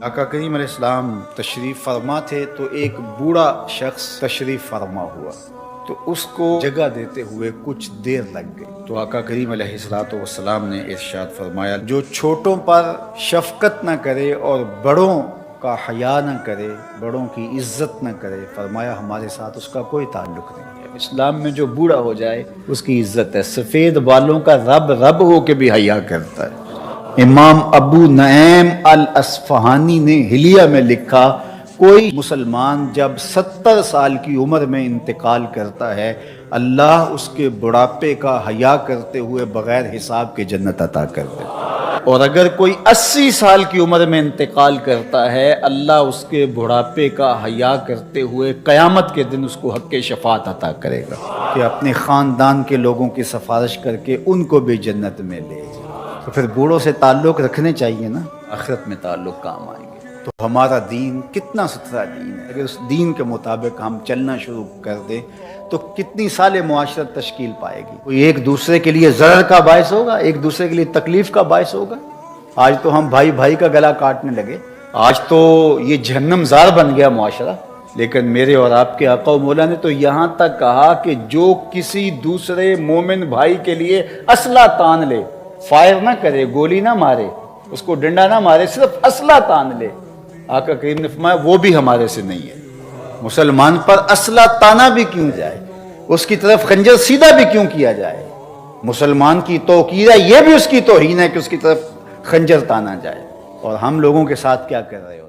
آقا کریم علیہ السلام تشریف فرما تھے تو ایک بوڑھا شخص تشریف فرما ہوا، تو اس کو جگہ دیتے ہوئے کچھ دیر لگ گئی، تو آقا کریم علیہ السلام نے ارشاد فرمایا جو چھوٹوں پر شفقت نہ کرے اور بڑوں کا حیا نہ کرے، بڑوں کی عزت نہ کرے، فرمایا ہمارے ساتھ اس کا کوئی تعلق نہیں ہے۔ اسلام میں جو بوڑھا ہو جائے اس کی عزت ہے، سفید بالوں کا رب رب ہو کے بھی حیا کرتا ہے۔ امام ابو نعیم الاصفہانی نے حلیہ میں لکھا، کوئی مسلمان جب 70 سال کی عمر میں انتقال کرتا ہے اللہ اس کے بڑھاپے کا حیا کرتے ہوئے بغیر حساب کے جنت عطا کر دیتا ہے، اور اگر کوئی 80 سال کی عمر میں انتقال کرتا ہے اللہ اس کے بڑھاپے کا حیا کرتے ہوئے قیامت کے دن اس کو حق شفاعت عطا کرے گا کہ اپنے خاندان کے لوگوں کی سفارش کر کے ان کو بھی جنت میں لے جائے۔ تو پھر بوڑھوں سے تعلق رکھنے چاہیے نا، آخرت میں تعلق کام آئیں گے۔ تو ہمارا دین کتنا ستھرا دین ہے، اگر اس دین کے مطابق ہم چلنا شروع کر دیں تو کتنی سال معاشرت تشکیل پائے گی۔ کوئی ایک دوسرے کے لیے ضرر کا باعث ہوگا، ایک دوسرے کے لیے تکلیف کا باعث ہوگا۔ آج تو ہم بھائی بھائی کا گلا کاٹنے لگے، آج تو یہ جہنم زار بن گیا معاشرہ۔ لیکن میرے اور آپ کے آقا و مولا نے تو یہاں تک کہا کہ جو کسی دوسرے مومن بھائی کے لیے اسلحہ تان لے، فائر نہ کرے، گولی نہ مارے، اس کو ڈنڈا نہ مارے، صرف اسلحہ تان لے، آقا کریم نے فرمایا وہ بھی ہمارے سے نہیں ہے۔ مسلمان پر اسلحہ تانا بھی کیوں جائے، اس کی طرف خنجر سیدھا بھی کیوں کیا جائے، مسلمان کی توقیر ہے، یہ بھی اس کی توہین ہے کہ اس کی طرف خنجر تانا جائے، اور ہم لوگوں کے ساتھ کیا کر رہے ہو۔